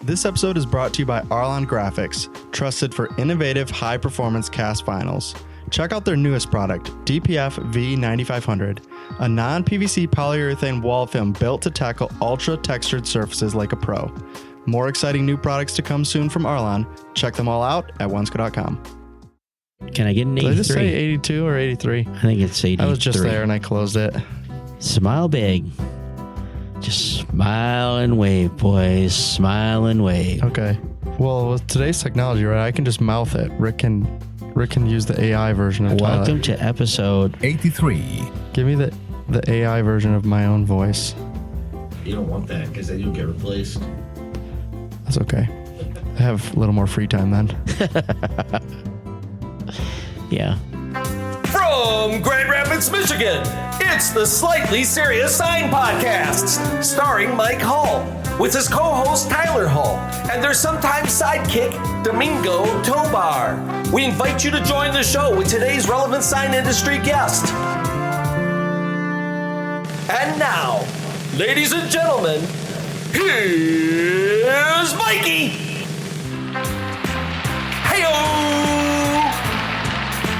This episode is brought to you by Arlon Graphics, trusted for innovative high-performance cast vinyls. Check out their newest product, DPF V9500, a non-PVC polyurethane wall film built to tackle ultra-textured surfaces like a pro. More exciting new products to come soon from Arlon. Check them all out at Wensco.com. Can I get an 83? Did I just say 82 or 83? I think it's 83. I was just there and I closed it. Smile big. Just smile and wave, boys. Smile and wave. Okay. Well, with today's technology, right, I can just mouth it. Rick can use the AI version of Twilight. Welcome to episode 83. Give me the AI version of my own voice. You don't want that because then you'll get replaced. That's okay. I have a little more free time then. Yeah. From Grand Rapids, Michigan, it's the Slightly Serious Sign Podcast, starring Mike Hall, with his co-host Tyler Hall, and their sometime sidekick, Domingo Tobar. We invite you to join the show with today's relevant sign industry guest. And now, ladies and gentlemen, here's Mikey! Hey-o!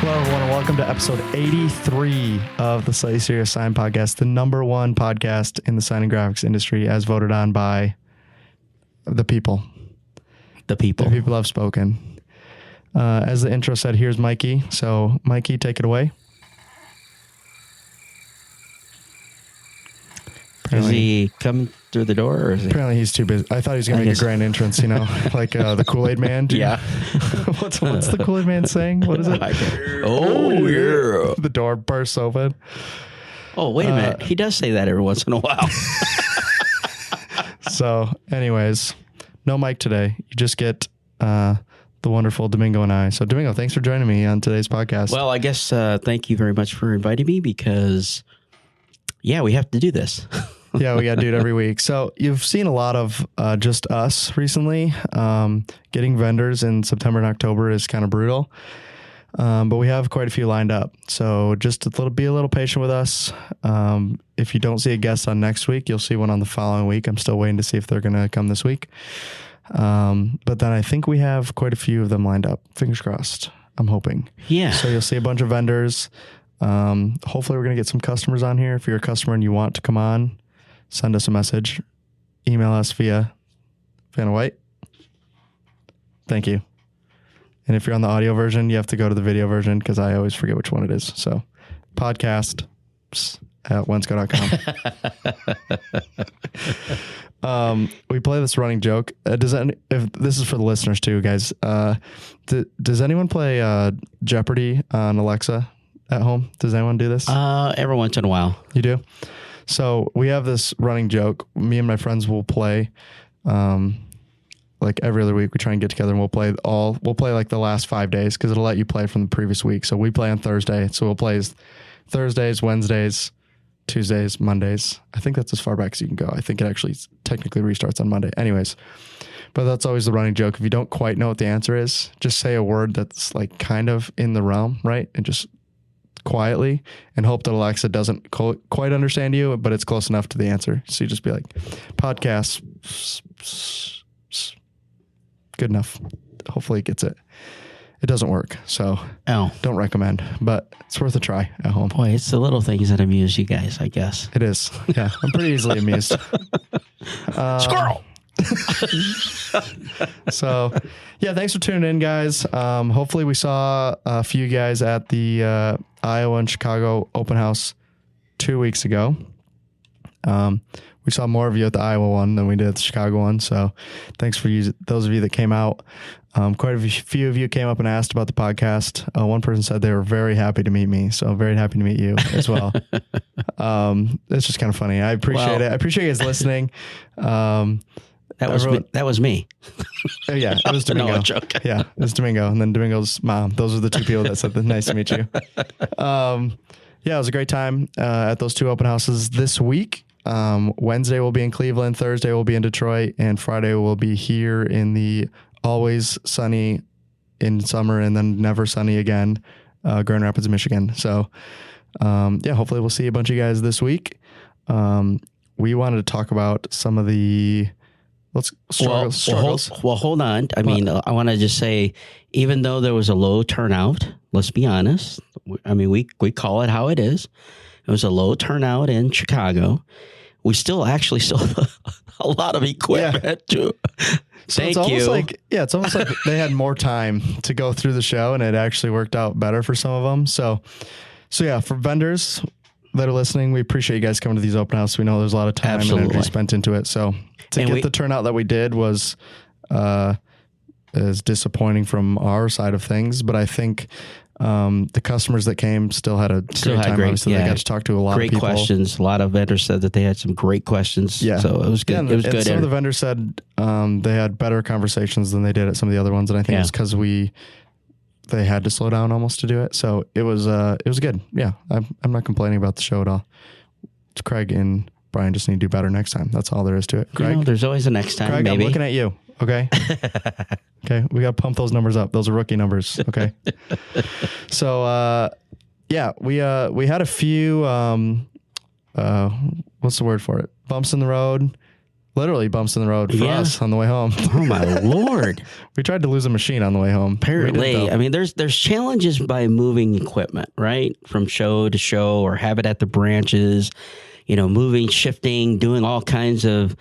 Hello, everyone, and welcome to episode 83 of the Slightly Serious Sign Podcast, the number one podcast in the sign and graphics industry, as voted on by the people. The people. The people have spoken. As the intro said, here's Mikey. So, Mikey, take it away. Is he coming through the door? Or is he? Apparently he's too busy. I thought he was going to make a grand entrance, you know, like the Kool-Aid Man. Yeah. What's the Kool-Aid Man saying? What is it? Oh, yeah. The door bursts open. Oh, wait a minute. He does say that every once in a while. So, anyways, no Mike today. You just get the wonderful Domingo and I. So, Domingo, thanks for joining me on today's podcast. Well, I guess thank you very much for inviting me because, yeah, we have to do this. Yeah, we got to do it every week. So you've seen a lot of just us recently. Getting vendors in September and October is kind of brutal. But we have quite a few lined up. So just be a little patient with us. If you don't see a guest on next week, you'll see one on the following week. I'm still waiting to see if they're going to come this week. But then I think we have quite a few of them lined up. Fingers crossed. I'm hoping. Yeah. So you'll see a bunch of vendors. Hopefully we're going to get some customers on here. If you're a customer and you want to come on, send us a message. Email us via Vanna White. Thank you. And if you're on the audio version, you have to go to the video version because I always forget which one it is. So podcast at Wensco.com. We play this running joke. If this is for the listeners too, guys, does anyone play Jeopardy on Alexa at home? Does anyone do this? Every once in a while. You do? So we have this running joke. Me and my friends will play, like every other week. We try and get together and we'll play like the last 5 days because it'll let you play from the previous week. So we play on Thursday. So we'll play Thursdays, Wednesdays, Tuesdays, Mondays. I think that's as far back as you can go. I think it actually technically restarts on Monday. Anyways, but that's always the running joke. If you don't quite know what the answer is, just say a word that's like kind of in the realm, right? And just quietly and hope that Alexa doesn't quite understand you, but it's close enough to the answer. So you just be like, podcast, good enough. Hopefully it gets it. It doesn't work. So don't recommend, but it's worth a try at home. Boy, it's the little things that amuse you guys, I guess. It is. Yeah. I'm pretty easily amused. Squirrel. So yeah, thanks for tuning in, guys. Hopefully we saw a few guys at the Iowa and Chicago open house 2 weeks ago. We saw more of you at the Iowa one than we did at the Chicago one. So thanks for those of you that came out. Quite a few of you came up and asked about the podcast. One person said they were very happy to meet me. So very happy to meet you as well. It's just kind of funny. I appreciate it. I appreciate you guys listening. That was me. Oh, yeah, it was Domingo. No, joke. Yeah, it was Domingo, and then Domingo's mom. Those are the two people that said, nice to meet you. Yeah, it was a great time at those two open houses this week. Wednesday we'll be in Cleveland, Thursday we'll be in Detroit, and Friday we'll be here in the always sunny in summer and then never sunny again, Grand Rapids, Michigan. So, yeah, hopefully we'll see a bunch of you guys this week. We wanted to talk about some of the What's struggles? Hold on. I mean, I want to just say, even though there was a low turnout, let's be honest. I mean, we call it how it is. It was a low turnout in Chicago. We still actually sold a lot of equipment too. So it's almost like they had more time to go through the show, and it actually worked out better for some of them. So yeah, for vendors that are listening, we appreciate you guys coming to these open houses. We know there's a lot of time and energy spent into it. So to get the turnout that we did was is disappointing from our side of things, but I think the customers that came still had a great time. Obviously, they got to talk to a lot of people. Great questions. A lot of vendors said that they had some great questions. Yeah. So it was good. Yeah, it was good. Some of the vendors said they had better conversations than they did at some of the other ones. And I think it's because they had to slow down almost to do it. So it was good. Yeah. I'm not complaining about the show at all. It's Craig and Brian just need to do better next time. That's all there is to it. Craig, there's always a next time. Craig, maybe. I'm looking at you. Okay. Okay. We got to pump those numbers up. Those are rookie numbers. Okay. So, we had a few, what's the word for it? Bumps in the road, literally bumps in the road for us on the way home. Oh my Lord. We tried to lose a machine on the way home. Apparently. I mean, there's challenges by moving equipment, right? From show to show, or have it at the branches. Moving, shifting, doing all kinds of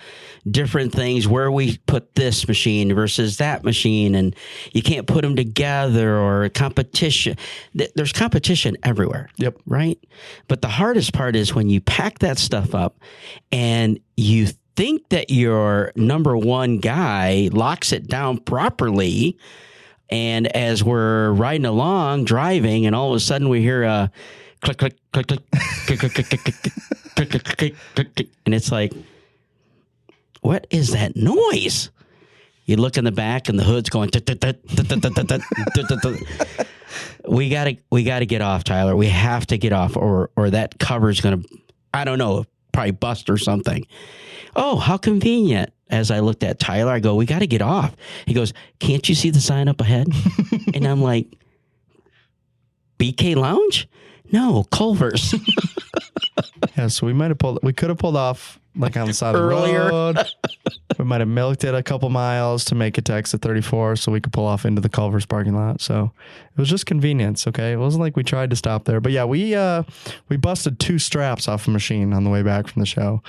different things, where we put this machine versus that machine, and you can't put them together, or competition. There's competition everywhere. Yep. Right? But the hardest part is when you pack that stuff up and you think that your number one guy locks it down properly, and as we're riding along, driving, and all of a sudden we hear a click, click, click, click, click, click, click, click, click, click, click, click, click, click, and it's like, what is that noise? You look in the back, and the hood's going. We gotta get off, Tyler. We have to get off, or that cover's gonna, I don't know, probably bust or something. Oh, how convenient. As I looked at Tyler, I go, we got to get off. He goes, can't you see the sign up ahead? And I'm like, BK Lounge? No, Culver's. Yeah, so we could have pulled off like on the side of the road. We might have milked it a couple miles to make it to exit 34 so we could pull off into the Culver's parking lot. So it was just convenience, okay? It wasn't like we tried to stop there. But yeah, we busted 2 straps off a machine on the way back from the show.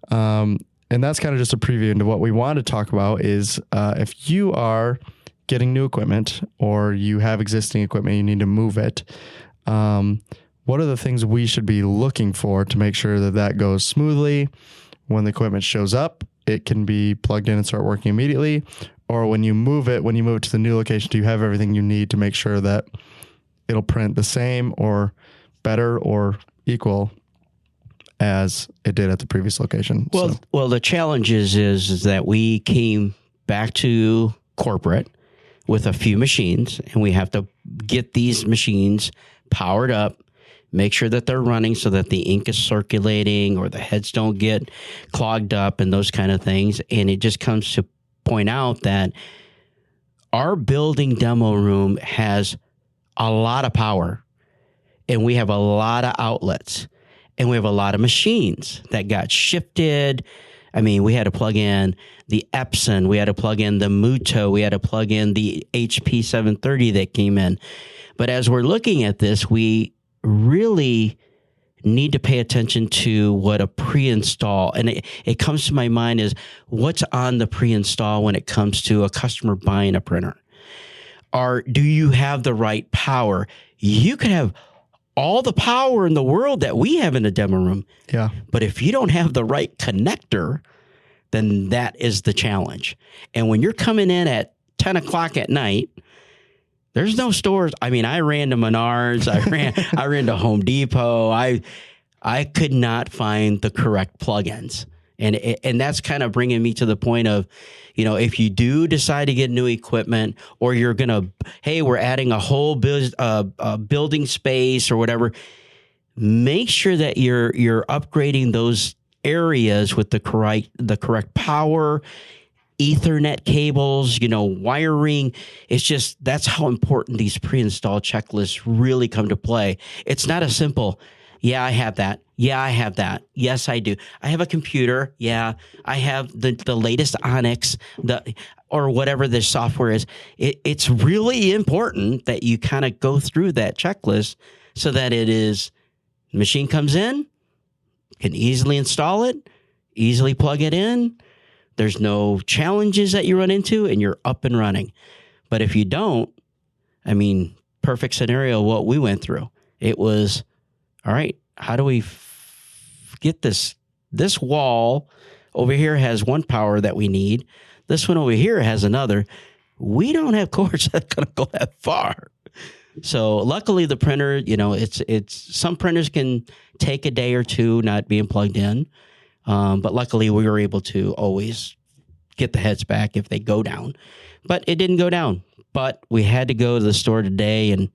And that's kind of just a preview into what we want to talk about is if you are getting new equipment or you have existing equipment, you need to move it. What are the things we should be looking for to make sure that goes smoothly? When the equipment shows up, it can be plugged in and start working immediately. Or when you move it to the new location, do you have everything you need to make sure that it'll print the same or better or equal as it did at the previous location? Well, the challenge is that we came back to corporate with a few machines, and we have to get these machines powered up, make sure that they're running so that the ink is circulating or the heads don't get clogged up and those kind of things. And it just comes to point out that our building demo room has a lot of power, and we have a lot of outlets, and we have a lot of machines that got shifted. I mean, we had to plug in the Epson, we had to plug in the Muto, we had to plug in the HP 730 that came in. But as we're looking at this, we really need to pay attention to what a pre-install, and it comes to my mind is what's on the pre-install when it comes to a customer buying a printer. Or do you have the right power? You could have all the power in the world that we have in the demo room. Yeah. But if you don't have the right connector, then that is the challenge. And when you're coming in at 10 o'clock at night, there's no stores. I mean, I ran to Menards. I ran to Home Depot. I could not find the correct plugins. And that's kind of bringing me to the point of, if you do decide to get new equipment, or you're going to, hey, we're adding a whole building space or whatever, make sure that you're upgrading those areas with the correct power, Ethernet cables, wiring. It's just, that's how important these pre-install checklists really come to play. It's not a simple, Yeah, I have that. Yeah, I have that. Yes, I do. I have a computer. Yeah, I have the latest Onyx, or whatever the software is. It's really important that you kind of go through that checklist so that machine comes in, can easily install it, easily plug it in. There's no challenges that you run into, and you're up and running. But if you don't, I mean, perfect scenario, what we went through. It was, all right, how do we get this wall over here has one power that we need. This one over here has another. We don't have cords that are going to go that far. So luckily the printer, it's some printers can take a day or two not being plugged in. But luckily we were able to always get the heads back if they go down. But it didn't go down. But we had to go to the store today and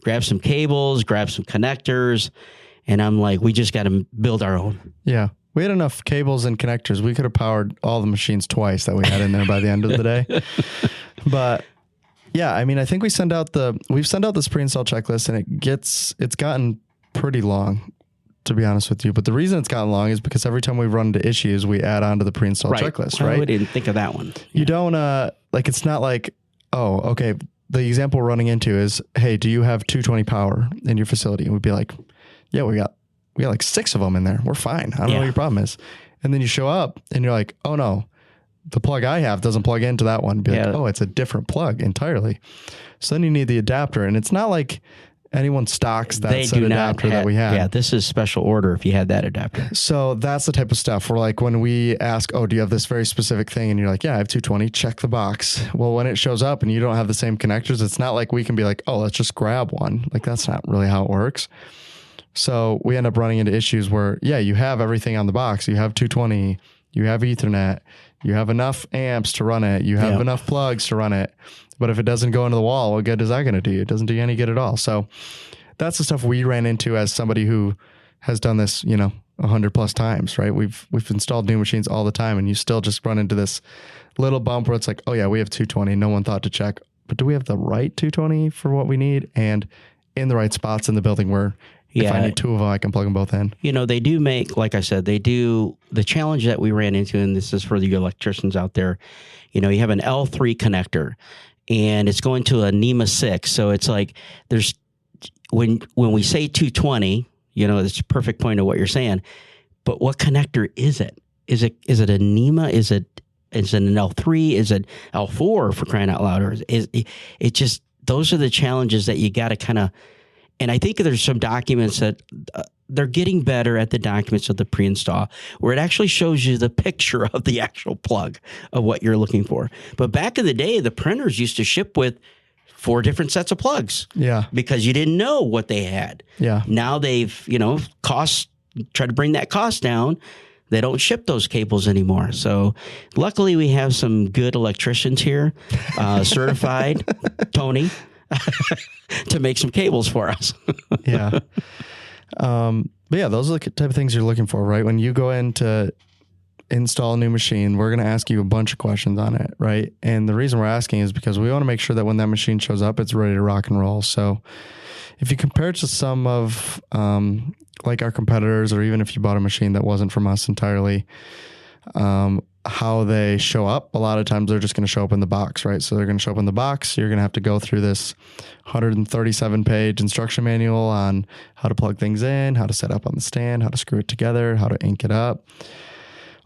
grab some cables, grab some connectors. And I'm like, we just got to build our own. Yeah. We had enough cables and connectors. We could have powered all the machines twice that we had in there by the end of the day. But yeah, I mean, I think we've sent out this pre-install checklist, and it's gotten pretty long, to be honest with you. But the reason it's gotten long is because every time we run into issues, we add on to the pre-install checklist, right? I didn't think of that one. You don't, it's not like, oh, okay, the example we're running into is, hey, do you have 220 power in your facility? And we'd be like, yeah, we got like 6 of them in there. We're fine. I don't know what your problem is. And then you show up and you're like, oh no, the plug I have doesn't plug into that one. Be like, oh, it's a different plug entirely. So then you need the adapter, and it's not like anyone stocks that set adapter that we have. Yeah, this is special order if you had that adapter. So that's the type of stuff where, like, when we ask, oh, do you have this very specific thing? And you're like, yeah, I have 220, check the box. Well, when it shows up and you don't have the same connectors, it's not like we can be like, oh, let's just grab one. Like, that's not really how it works. So we end up running into issues where, yeah, you have everything on the box. You have 220, you have Ethernet, you have enough amps to run it, you have enough plugs to run it. But if it doesn't go into the wall, what good is that going to do you? It doesn't do you any good at all. So that's the stuff we ran into as somebody who has done this, 100 plus times, right? We've installed new machines all the time, and you still just run into this little bump where it's like, oh yeah, we have 220. No one thought to check, but do we have the right 220 for what we need? And in the right spots in the building where if I need 2 of them, I can plug them both in. They do make, like I said, the challenge that we ran into, and this is for the electricians out there, you have an L3 connector and it's going to a NEMA 6. So it's like when we say 220, it's a perfect point of what you're saying, but what connector is it? Is it a NEMA? Is it an L3? Is it L4 for crying out loud? Or it just, those are the challenges that you got to kind of. And I think there's some documents that they're getting better at the documents of the pre-install where it actually shows you the picture of the actual plug of what you're looking for. But back in the day, the printers used to ship with 4 different sets of plugs. Yeah. Because you didn't know what they had. Yeah. Now they've, try to bring that cost down. They don't ship those cables anymore. So luckily we have some good electricians here, certified, Tony, to make some cables for us. Yeah. But yeah, those are the type of things you're looking for, right? When you go in to install a new machine, we're going to ask you a bunch of questions on it, right? And the reason we're asking is because we want to make sure that when that machine shows up, it's ready to rock and roll. So if you compare it to some of like our competitors, or even if you bought a machine that wasn't from us entirely, how they show up, a lot of times they're just going to show up in the box, right? So they're going to show up in the box. You're going to have to go through this 137-page instruction manual on how to plug things in, how to set up on the stand, how to screw it together, how to ink it up,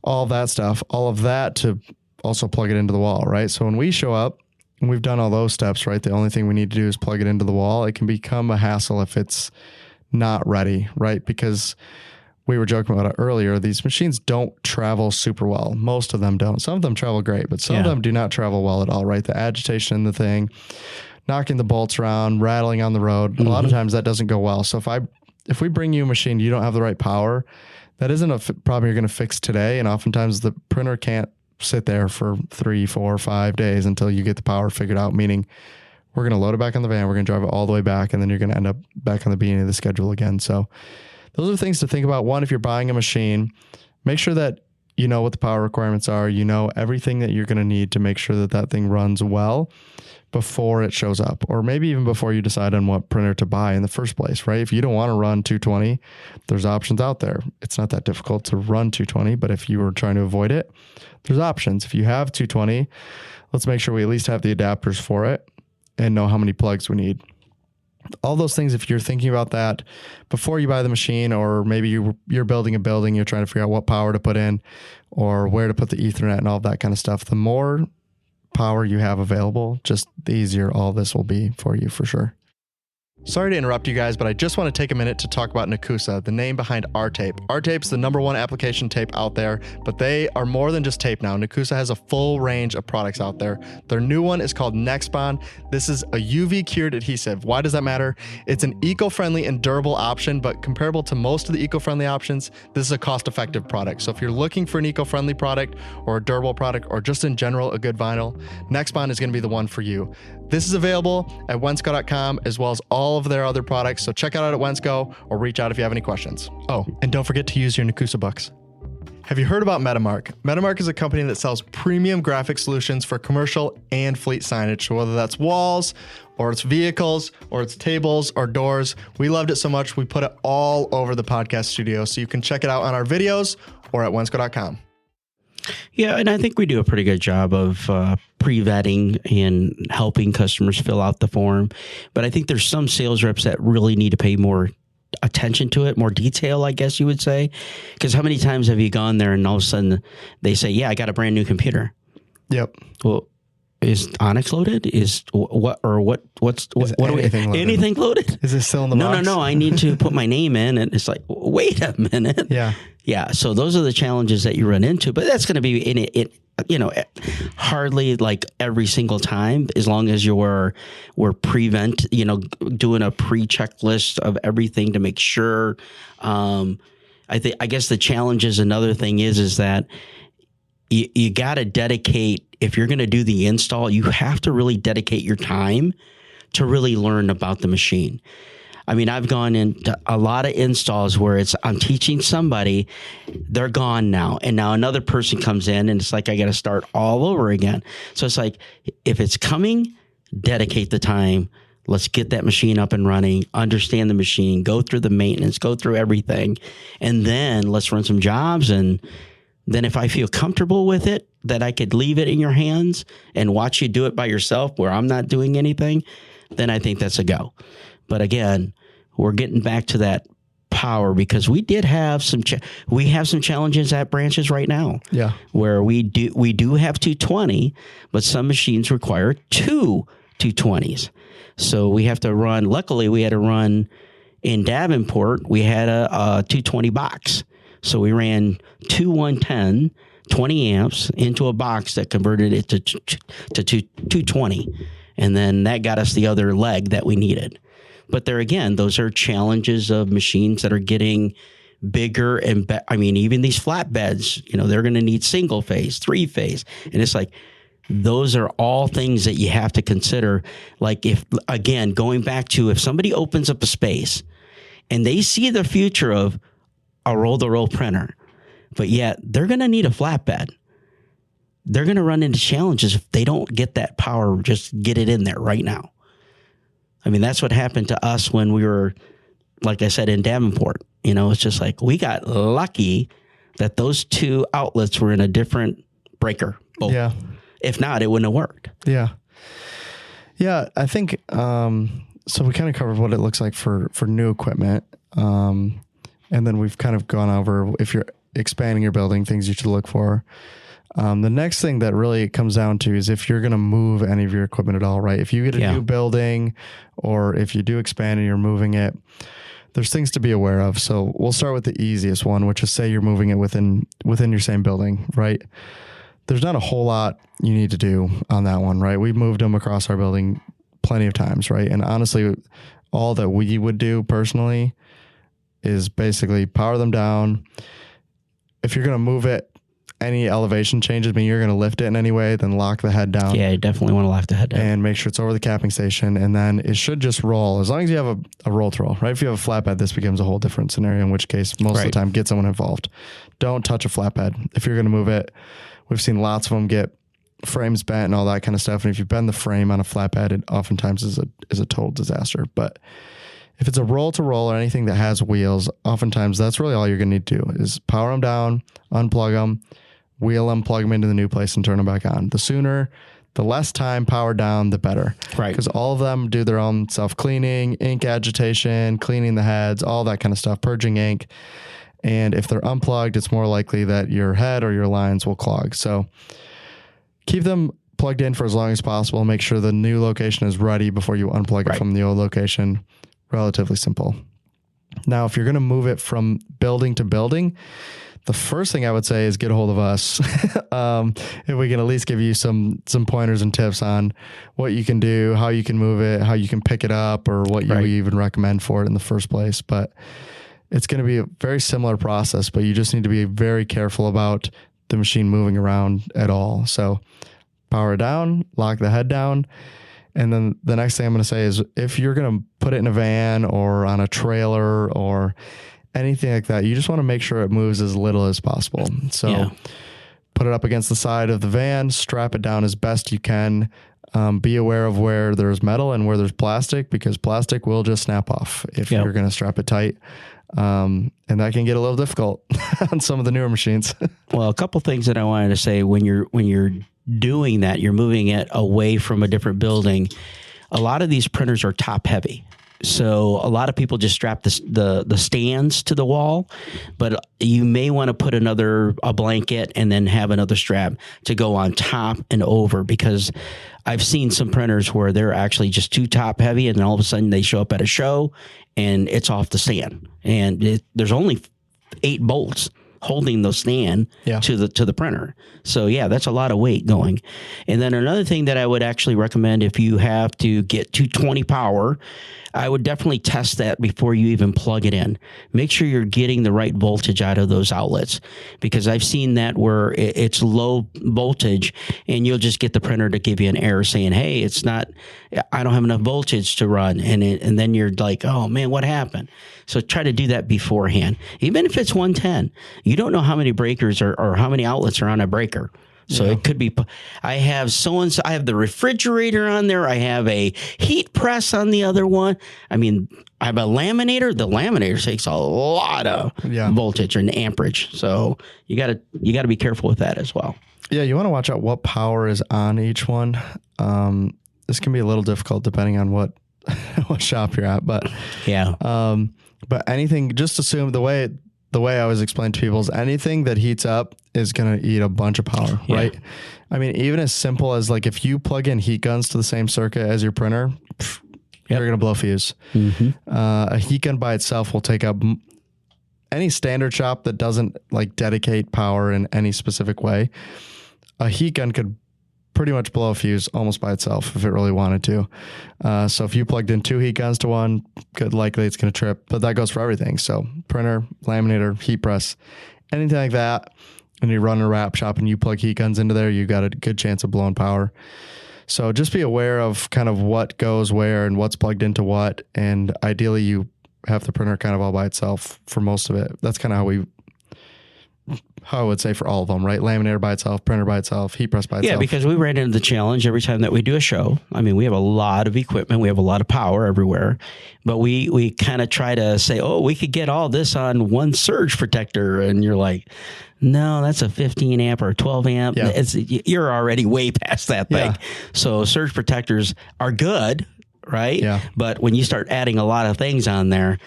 all that stuff, all of that to also plug it into the wall, right? So when we show up and we've done all those steps, right, the only thing we need to do is plug it into the wall. It can become a hassle if it's not ready, right? Because we were joking about it earlier. These machines don't travel super well. Most of them don't. Some of them travel great, but some of them do not travel well at all, right? The agitation in the thing, knocking the bolts around, rattling on the road. A lot of times that doesn't go well. So if we bring you a machine, you don't have the right power, that isn't a problem you're going to fix today. And oftentimes the printer can't sit there for 3, 4, 5 days until you get the power figured out, meaning we're going to load it back on the van. We're going to drive it all the way back, and then you're going to end up back on the beginning of the schedule again. So those are things to think about. One, if you're buying a machine, make sure that you know what the power requirements are. You know everything that you're going to need to make sure that that thing runs well before it shows up, or maybe even before you decide on what printer to buy in the first place, right? If you don't want to run 220, there's options out there. It's not that difficult to run 220, but if you were trying to avoid it, there's options. If you have 220, let's make sure we at least have the adapters for it and know how many plugs we need. All those things, if you're thinking about that before you buy the machine, or maybe you're building a building, you're trying to figure out what power to put in or where to put the Ethernet and all of that kind of stuff, the more power you have available, just the easier all this will be for you for sure. Sorry to interrupt you guys, but I just want to take a minute to talk about Nakusa, the name behind R-Tape. R-Tape's the #1 application tape out there, but they are more than just tape now. Nakusa has a full range of products out there. Their new one is called NextBond. This is a UV cured adhesive. Why does that matter? It's an eco-friendly and durable option, but comparable to most of the eco-friendly options, this is a cost-effective product. So if you're looking for an eco-friendly product or a durable product, or just in general a good vinyl, NextBond is going to be the one for you. This is available at Wensco.com as well as all of their other products. So check it out at Wensco or reach out if you have any questions. Oh, and don't forget to use your Nakusa bucks. Have you heard about Metamark? Metamark is a company that sells premium graphic solutions for commercial and fleet signage. So whether that's walls or it's vehicles or it's tables or doors, we loved it so much we put it all over the podcast studio. So you can check it out on our videos or at Wensco.com. Yeah, and I think we do a pretty good job of pre-vetting and helping customers fill out the form. But I think there's some sales reps that really need to pay more attention to it, more detail, I guess you would say. Because how many times have you gone there and all of a sudden they say, yeah, I got a brand new computer. Yep. Well, is Onyx loaded? Is what or what? What's what? Anything loaded? Anything loaded? Is it still in the box? No. I need to put my name in, and it's like, wait a minute. Yeah. So those are the challenges that you run into, but that's going to be in it. Hardly like every single time, as long as we're doing a pre-checklist of everything to make sure. I guess the challenge is another thing is that you got to dedicate, if you're going to do the install, you have to really dedicate your time to really learn about the machine. I mean, I've gone into a lot of installs where I'm teaching somebody, they're gone now. And now another person comes in and it's like, I got to start all over again. So it's like, if it's coming, dedicate the time. Let's get that machine up and running, understand the machine, go through the maintenance, go through everything. And then let's run some jobs. And then if I feel comfortable with it, that I could leave it in your hands and watch you do it by yourself where I'm not doing anything, then I think that's a go. But again, we're getting back to that power, because we did have some challenges at branches right now. Yeah, where we do have 220, but some machines require two 220s. So we have to run. Luckily, we had to run in Davenport. We had a 220 box, so we ran two 110 20 amps into a box that converted it to 220, and then that got us the other leg that we needed. But there again, those are challenges of machines that are getting bigger and even these flatbeds, they're going to need single phase, 3-phase. And it's like, those are all things that you have to consider. Like going back to, if somebody opens up a space and they see the future of a roll-to-roll printer, but yet they're going to need a flatbed, they're going to run into challenges if they don't get that power, just get it in there right now. I mean, that's what happened to us when we were, like I said, in Davenport. It's just like we got lucky that those two outlets were in a different breaker bolt. Yeah. If not, it wouldn't have worked. Yeah. Yeah, I think, so we kind of covered what it looks like for new equipment. And then we've kind of gone over, if you're expanding your building, things you should look for. The next thing that really comes down to is if you're going to move any of your equipment at all, right? If you get a new building, or if you do expand and you're moving it, there's things to be aware of. So we'll start with the easiest one, which is say you're moving it within your same building, right? There's not a whole lot you need to do on that one, right? We've moved them across our building plenty of times, right? And honestly, all that we would do personally is basically power them down. If you're going to move it, any elevation changes, I mean, you're going to lift it in any way, then lock the head down. Yeah, you definitely want to lock the head down. And make sure it's over the capping station. And then it should just roll as long as you have a roll to roll, right? If you have a flatbed, this becomes a whole different scenario, in which case most of the time get someone involved. Don't touch a flatbed. If you're going to move it, we've seen lots of them get frames bent and all that kind of stuff. And if you bend the frame on a flatbed, it oftentimes is a total disaster. But if it's a roll to roll or anything that has wheels, oftentimes that's really all you're going to need to do is power them down, unplug them, wheel them, plug them into the new place, and turn them back on. The less time powered down, the better. Right. Because all of them do their own self-cleaning, ink agitation, cleaning the heads, all that kind of stuff, purging ink. And if they're unplugged, it's more likely that your head or your lines will clog. So keep them plugged in for as long as possible. Make sure the new location is ready before you unplug it from the old location. Relatively simple. Now, if you're going to move it from building to building, the first thing I would say is get a hold of us. If we can at least give you some pointers and tips on what you can do, how you can move it, how you can pick it up, or what you even recommend for it in the first place. But it's going to be a very similar process, but you just need to be very careful about the machine moving around at all. So power it down, lock the head down. And then the next thing I'm going to say is if you're going to put it in a van or on a trailer or anything like that, you just want to make sure it moves as little as possible. So put it up against the side of the van, strap it down as best you can. Be aware of where there's metal and where there's plastic, because plastic will just snap off if you're going to strap it tight. And that can get a little difficult on some of the newer machines. Well, a couple things that I wanted to say when you're doing that, you're moving it away from a different building. A lot of these printers are top heavy. So a lot of people just strap the stands to the wall, but you may want to put a blanket and then have another strap to go on top and over, because I've seen some printers where they're actually just too top heavy, and then all of a sudden they show up at a show and it's off the stand, and there's only 8 bolts holding the stand to the printer. So that's a lot of weight going. And then another thing that I would actually recommend, if you have to get 220 power, I would definitely test that before you even plug it in. Make sure you're getting the right voltage out of those outlets, because I've seen that where it's low voltage and you'll just get the printer to give you an error saying, hey, I don't have enough voltage to run. And then you're like, oh man, what happened? So try to do that beforehand. Even if it's 110, you don't know how many breakers or how many outlets are on a breaker. So it could be, I have the refrigerator on there. I have a heat press on the other one. I mean, I have a laminator. The laminator takes a lot of voltage and amperage. So you got to be careful with that as well. Yeah. You want to watch out what power is on each one. This can be a little difficult depending on what shop you're at, but but anything, just assume the way I always explain to people is anything that heats up is going to eat a bunch of power, right? I mean, even as simple as like if you plug in heat guns to the same circuit as your printer, you're going to blow fuse. Mm-hmm. A heat gun by itself will take up any standard shop that doesn't like dedicate power in any specific way. A heat gun could pretty much blow a fuse almost by itself if it really wanted to. So if you plugged in 2 heat guns to one, good likely it's going to trip, but that goes for everything. So printer, laminator, heat press, anything like that. And you run a wrap shop and you plug heat guns into there, you got a good chance of blowing power. So just be aware of kind of what goes where and what's plugged into what. And ideally you have the printer kind of all by itself for most of it. That's kind of how I would say for all of them, right? Laminator by itself, printer by itself, heat press by itself. Yeah, because we ran into the challenge every time that we do a show. I mean, we have a lot of equipment. We have a lot of power everywhere. But we kind of try to say, oh, we could get all this on one surge protector. And you're like, no, that's a 15 amp or 12 amp. Yeah. You're already way past that thing. Yeah. So surge protectors are good, right? Yeah. But when you start adding a lot of things on there,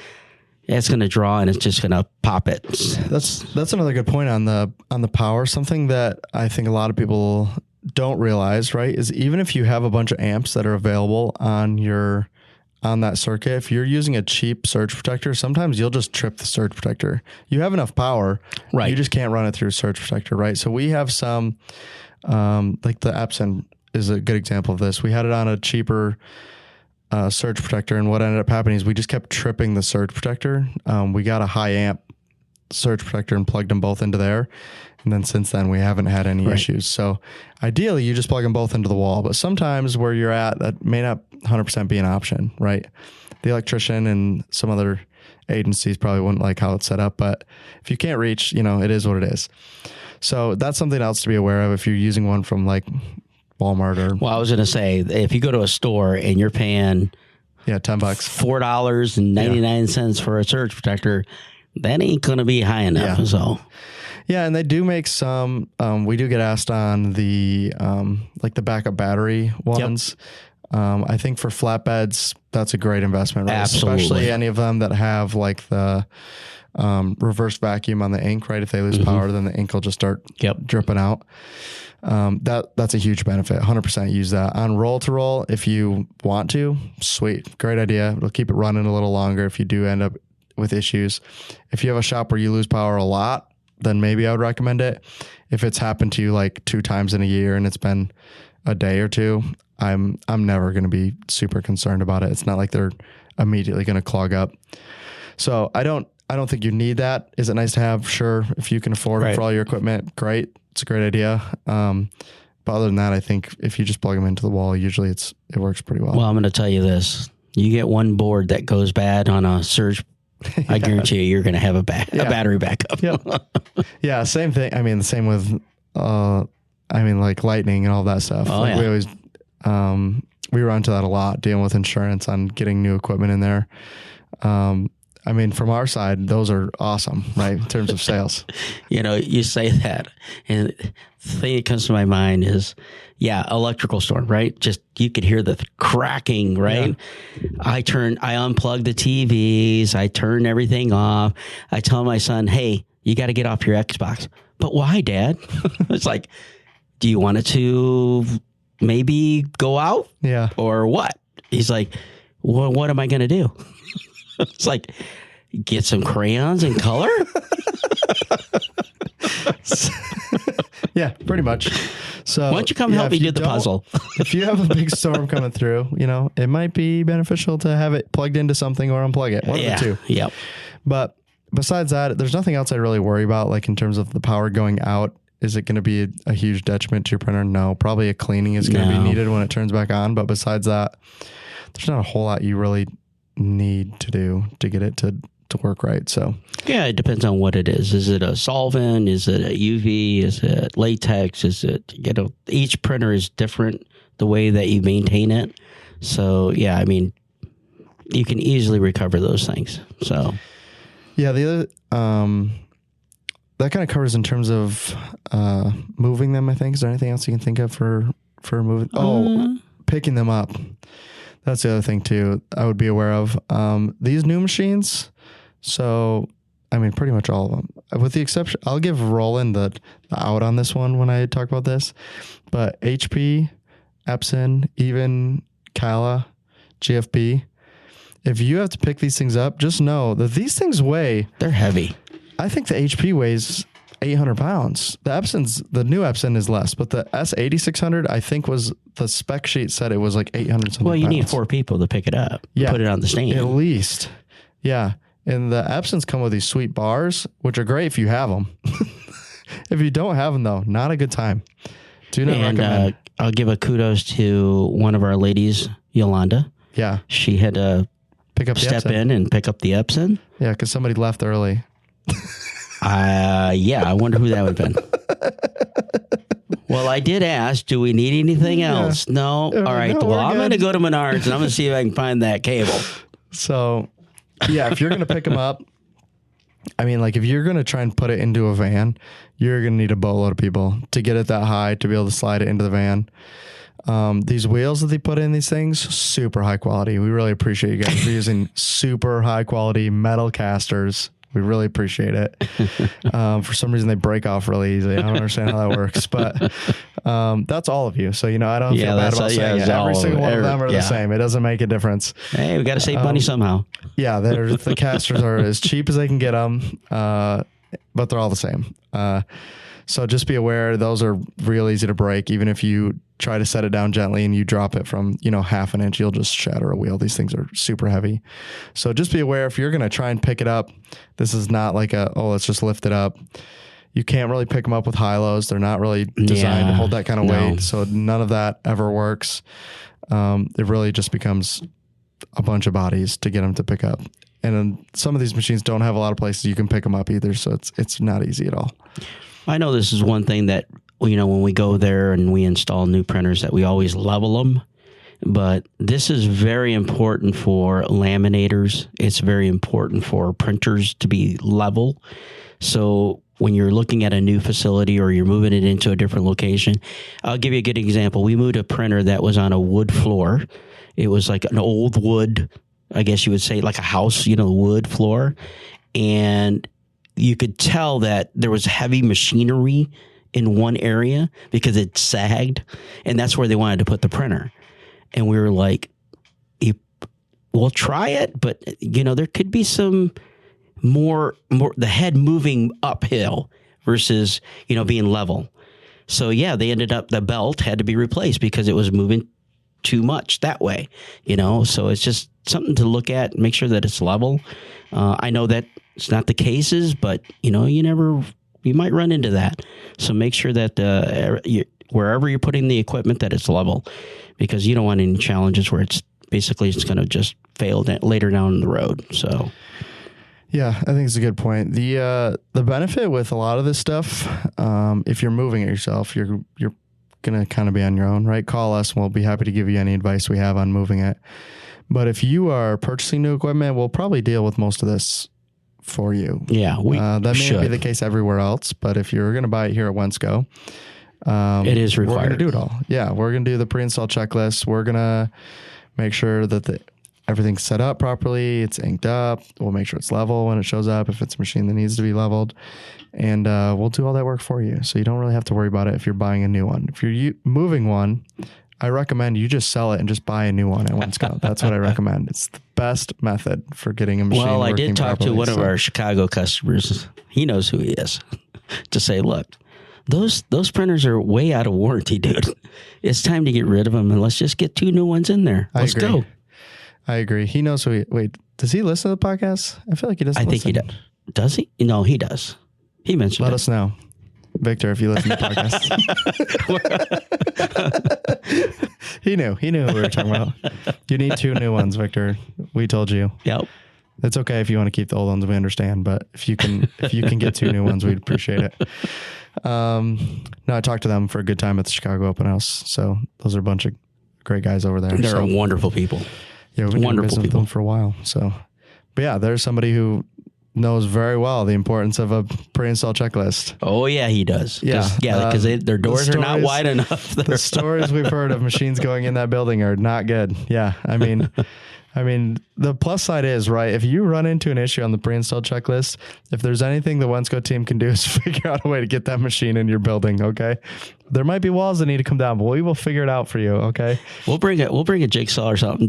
it's going to draw and it's just going to pop it. That's another good point on the power. Something that I think a lot of people don't realize, right, is even if you have a bunch of amps that are available on that circuit, if you're using a cheap surge protector, sometimes you'll just trip the surge protector. You have enough power, right? You just can't run it through a surge protector, right? So we have some, like the Epson is a good example of this. We had it on a cheaper surge protector, and what ended up happening is we just kept tripping the surge protector. We got a high amp surge protector and plugged them both into there. And then since then, we haven't had any issues. So ideally, you just plug them both into the wall. But sometimes where you're at, that may not 100% be an option, right? The electrician and some other agencies probably wouldn't like how it's set up. But if you can't reach, it is what it is. So that's something else to be aware of if you're using one from like Walmart or... Well, I was going to say, if you go to a store and you're paying... $10. $4.99 for a surge protector, that ain't going to be high enough. Yeah. So... Yeah, and they do make some. We do get asked on the like the backup battery ones. Yep. I think for flatbeds, that's a great investment, right? Absolutely. Especially any of them that have like the reverse vacuum on the ink, right? If they lose power, then the ink will just start dripping out. That's a huge benefit. 100% use that on roll to roll if you want to. Sweet, great idea. It'll keep it running a little longer if you do end up with issues. If you have a shop where you lose power a lot, then maybe I would recommend it. If it's happened to you like 2 times in a year and it's been a day or two, I'm never going to be super concerned about it. It's not like they're immediately going to clog up. So I don't think you need that. Is it nice to have? Sure. If you can afford it for all your equipment, great. It's a great idea. But other than that, I think if you just plug them into the wall, usually it works pretty well. Well, I'm going to tell you this. You get one board that goes bad on a surge, I guarantee you're going to have a battery backup. Yeah, same thing. I mean, the same with, like lightning and all that stuff. Oh, like we always, we run into that a lot, dealing with insurance on getting new equipment in there. I mean, from our side, those are awesome, right? In terms of sales. You say that, and the thing that comes to my mind is, electrical storm, right? Just, you could hear the cracking, right? Yeah. I unplug the TVs. I turn everything off. I tell my son, hey, you got to get off your Xbox. But why, Dad? It's like, do you want it to maybe go out? Yeah. Or what? He's like, well, what am I going to do? It's like, get some crayons and color? Yeah, pretty much. So why don't you come help me do the puzzle? If you have a big storm coming through, it might be beneficial to have it plugged into something or unplug it. One of the two. Yep. But besides that, there's nothing else I really worry about, like in terms of the power going out. Is it going to be a huge detriment to your printer? No. Probably a cleaning is going to be needed when it turns back on. But besides that, there's not a whole lot you really need to do to get it to work right. So yeah, it depends on what it is. Is it a solvent? Is it a UV? Is it latex? Is it, each printer is different the way that you maintain it. So yeah, I mean, you can easily recover those things. So yeah, the other that kind of covers in terms of moving them, I think. Is there anything else you can think of for moving? Picking them up. That's the other thing too I would be aware of. These new machines, so I mean pretty much all of them. With the exception, I'll give Roland the out on this one when I talk about this. But HP, Epson, even Kala, GFP, if you have to pick these things up, just know that these things they're heavy. I think the HP weighs 800 pounds. The new Epson is less, but the S8600, I think the spec sheet said it was like 800 something. Well, you pounds. need 4 people to pick it up. Yeah. Put it on the stand. At least. Yeah. And the Epsons come with these sweet bars, which are great if you have them. If you don't have them though, not a good time. Do not recommend. I'll give a kudos to one of our ladies, Yolanda. Yeah. She had to step in and pick up the Epson. Yeah. Because somebody left early. I wonder who that would have been. Well, I did ask, do we need anything else? No. All right. No, well, I'm going to good. go to Menards and I'm going to see if I can find that cable. So, yeah, if you're going to pick them up, I mean, like if you're going to try and put it into a van, you're going to need a boatload of people to get it that high to be able to slide it into the van. These wheels that they put in these things, super high quality. We really appreciate you guys for using super high quality metal casters. We really appreciate it. For some reason, they break off really easily. I don't understand how that works, but that's all of you. So, I don't feel bad about saying it. Every single one of them are the same. It doesn't make a difference. Hey, we got to save money somehow. Yeah, the casters are as cheap as they can get them, but they're all the same. So just be aware, those are real easy to break. Even if you try to set it down gently and you drop it from, half an inch, you'll just shatter a wheel. These things are super heavy. So just be aware, if you're going to try and pick it up, this is not like let's just lift it up. You can't really pick them up with high-lows. They're not really designed to hold that kind of weight. So none of that ever works. It really just becomes a bunch of bodies to get them to pick up. And then some of these machines don't have a lot of places you can pick them up either. So it's not easy at all. I know this is one thing that, when we go there and we install new printers, that we always level them. But this is very important for laminators. It's very important for printers to be level. So when you're looking at a new facility or you're moving it into a different location, I'll give you a good example. We moved a printer that was on a wood floor. It was like an old wood, I guess you would say, like a house, wood floor. And you could tell that there was heavy machinery in one area because it sagged. And that's where they wanted to put the printer. And we were like, we'll try it, but, there could be some more the head moving uphill versus, being level. So, yeah, the belt had to be replaced because it was moving too much that way, So it's just something to look at, make sure that it's level. I know that it's not the cases, but, you might run into that. So make sure that wherever you're putting the equipment, that it's level, because you don't want any challenges where it's going to just fail later down the road. So, yeah, I think it's a good point. The benefit with a lot of this stuff, if you're moving it yourself, you're going to kind of be on your own, right? Call us and we'll be happy to give you any advice we have on moving it. But if you are purchasing new equipment, we'll probably deal with most of this for you. Yeah, that may not be the case everywhere else, but if you're going to buy it here at Wensco, it is required. We're going to do it all. Yeah, we're going to do the pre-install checklist. We're going to make sure that everything's set up properly. It's inked up. We'll make sure it's level when it shows up if it's a machine that needs to be leveled. And we'll do all that work for you. So you don't really have to worry about it if you're buying a new one. If you're moving one, I recommend you just sell it and just buy a new one at Wensco. That's what I recommend. It's the best method for getting a machine. Well, I did talk properly, to one of our Chicago customers. He knows who he is. To say, look, those printers are way out of warranty, dude. It's time to get rid of them, and let's just get 2 new ones in there. Let's go. I agree. He knows who wait, does he listen to the podcast? I feel like he doesn't. I think he does. Does he? No, he does. He mentioned Let us know. Victor, if you listen to the podcast. He knew what we were talking about. You need 2 new ones, Victor. We told you. Yep. It's okay if you want to keep the old ones, we understand, but if you can get 2 new ones, we'd appreciate it. No, I talked to them for a good time at the Chicago Open House. So those are a bunch of great guys over there. They're wonderful people. Yeah, we've been wonderful people with them for a while. So, but yeah, there's somebody who knows very well the importance of a pre-install checklist. Oh yeah, he does. Yeah, because their doors are not wide enough. The stories we've heard of machines going in that building are not good. Yeah, I mean, the plus side is, right, if you run into an issue on the pre-install checklist, if there's anything the Wensco team can do is figure out a way to get that machine in your building, okay? There might be walls that need to come down, but we will figure it out for you, okay? We'll bring a jigsaw or something.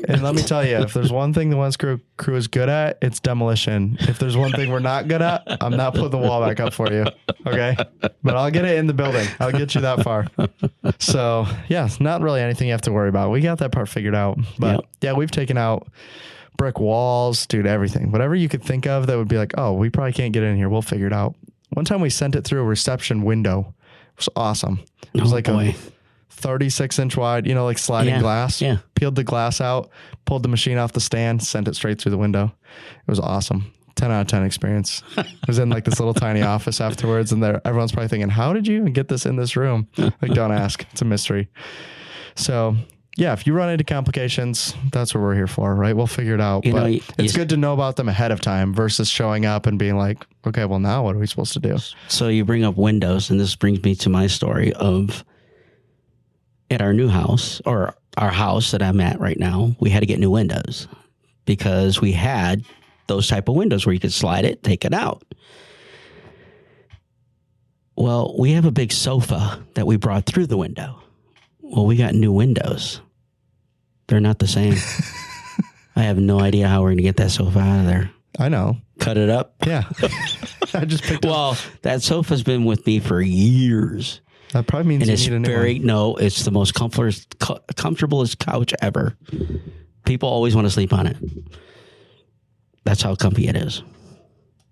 And let me tell you, if there's one thing the Wensco crew is good at, it's demolition. If there's one thing we're not good at, I'm not putting the wall back up for you, okay? But I'll get it in the building. I'll get you that far. So, yeah, it's not really anything you have to worry about. We got that part figured out. But, yeah, we've taken out brick walls, dude, everything. Whatever you could think of that would be like, oh, we probably can't get in here. We'll figure it out. One time we sent it through a reception window. It was awesome. It was a 36-inch wide, like sliding glass. Yeah. Peeled the glass out, pulled the machine off the stand, sent it straight through the window. It was awesome. 10 out of 10 experience. I was in like this little tiny office afterwards, and everyone's probably thinking, how did you even get this in this room? Like, don't ask. It's a mystery. So, yeah, if you run into complications, that's what we're here for, right? We'll figure it out. But it's good to know about them ahead of time versus showing up and being like, okay, well, now what are we supposed to do? So you bring up windows, and this brings me to my story of at our new house, or our house that I'm at right now, we had to get new windows because we had those type of windows where you could slide it, take it out. Well, we have a big sofa that we brought through the window. Well, we got new windows. They're not the same. I have no idea how we're going to get that sofa out of there. I know. Cut it up. Yeah. I just picked up. Well, that sofa's been with me for years. That probably means And you it's need a new one. no, it's the most comfortablest couch ever. People always want to sleep on it. That's how comfy it is.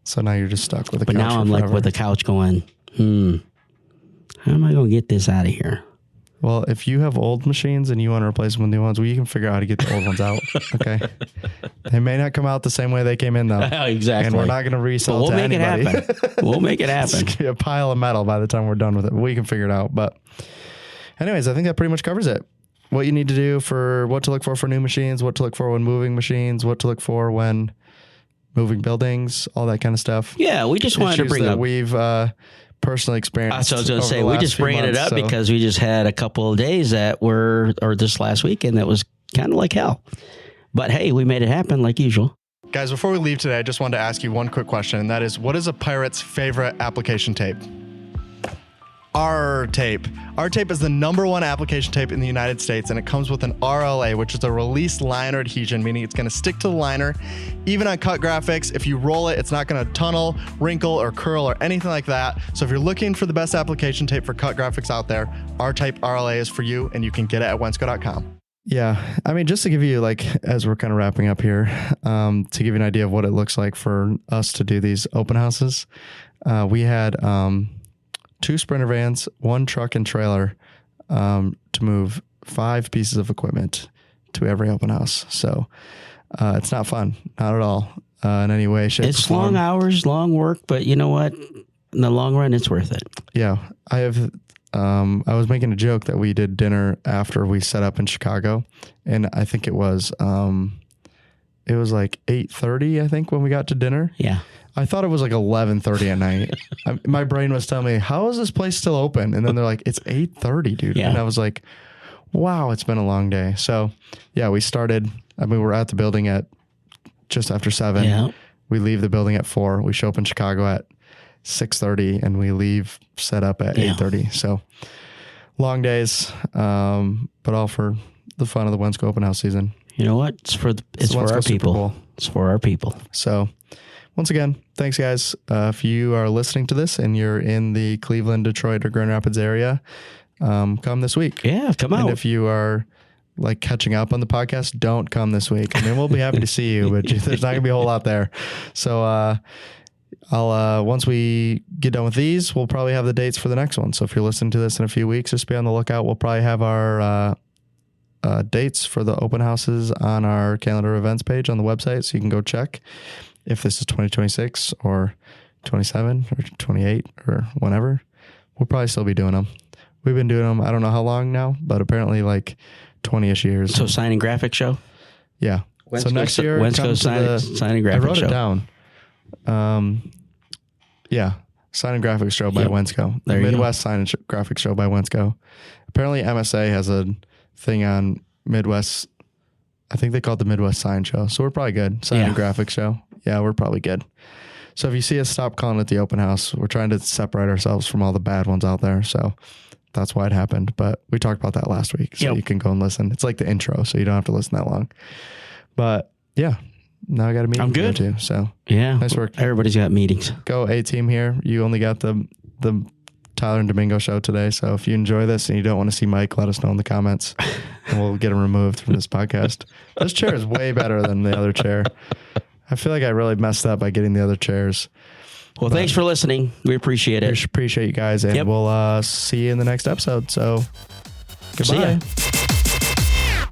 So now you're just stuck with a couch. But now I'm like with the couch going, how am I going to get this out of here? Well, if you have old machines and you want to replace them with new ones, well, you can figure out how to get the old ones out. Okay. They may not come out the same way they came in, though. Exactly. And we're not going to resell But to anybody. It happen. We'll make it It's happen. going to be a pile of metal by the time we're done with it. We can figure it out. But anyways, I think that pretty much covers it. What you need to do for what to look for new machines, what to look for when moving machines, what to look for when moving buildings, all that kind of stuff. Yeah, we just wanted to Issues bring that up. we've personally experienced. So I was going to over say, the we last just few bringing it months, up because we just had a couple of days that were, or this last weekend that was kind of like hell. But hey, we made it happen like usual. Guys, before we leave today, I just wanted to ask you one quick question, and that is, what is a pirate's favorite application tape? R-tape. R-tape is the #1 application tape in the United States, and it comes with an RLA, which is a released liner adhesion, meaning it's going to stick to the liner. Even on cut graphics, if you roll it, it's not going to tunnel, wrinkle, or curl, or anything like that. So if you're looking for the best application tape for cut graphics out there, R-tape RLA is for you, and you can get it at Wensco.com. Yeah, I mean, just to give you, like, as we're kind of wrapping up here, to give you an idea of what it looks like for us to do these open houses, we had 2 Sprinter vans, 1 truck and trailer to move 5 pieces of equipment to every open house. So it's not fun, not at all, in any way, shape, It's or form. long hours, long work, but you know what? In the long run, it's worth it. Yeah, I have. I was making a joke that we did dinner after we set up in Chicago, and I think it was like 8:30. I think when we got to dinner. Yeah. I thought it was like 11:30 at night. My brain was telling me, how is this place still open? And then they're like, it's 8:30, dude. Yeah. And I was like, wow, it's been a long day. So yeah, we started, we're at the building at just after 7. Yeah. We leave the building at 4. We show up in Chicago at 6:30 and we leave set up at 8:30. So long days, but all for the fun of the Wensco open house season. You know what? It's for Wensco our Super people. Bowl. It's for our people. So once again, thanks guys. If you are listening to this and you're in the Cleveland, Detroit, or Grand Rapids area, come this week. Yeah, come And out. if you are like catching up on the podcast, don't come this week. I mean, we'll be happy to see you, but there's not gonna be a whole lot there. So I'll once we get done with these, we'll probably have the dates for the next one. So if you're listening to this in a few weeks, just be on the lookout. We'll probably have our dates for the open houses on our calendar events page on the website, so you can go check if this is 2026 or 27 or 28 or whenever. We'll probably still be doing them. We've been doing them, I don't know how long now, but apparently like 20-ish years. So signing graphic show? Yeah. So next year, Wensco signing graphic I wrote show. it down. Yeah. Sign and Graphics Show by Yep. Wensco. There you Midwest Sign and Graphics Show by Wensco. Apparently MSA has a thing on Midwest. I think they call it the Midwest Sign Show. So we're probably good. Sign and Graphics Show. Yeah, we're probably good. So if you see us, stop calling it the open house. We're trying to separate ourselves from all the bad ones out there. So that's why it happened. But we talked about that last week. So you can go and listen. It's like the intro, so you don't have to listen that long. But yeah, now I got a meeting I'm good. to go to. So Yeah. nice work. Everybody's got meetings. Go A-Team here. You only got the Tyler and Domingo show today. So if you enjoy this and you don't want to see Mike, let us know in the comments and we'll get him removed from this podcast. This chair is way better than the other chair. I feel like I really messed up by getting the other chairs. Well, thanks for listening. We appreciate it. Appreciate you guys, and we'll see you in the next episode. So goodbye. See ya.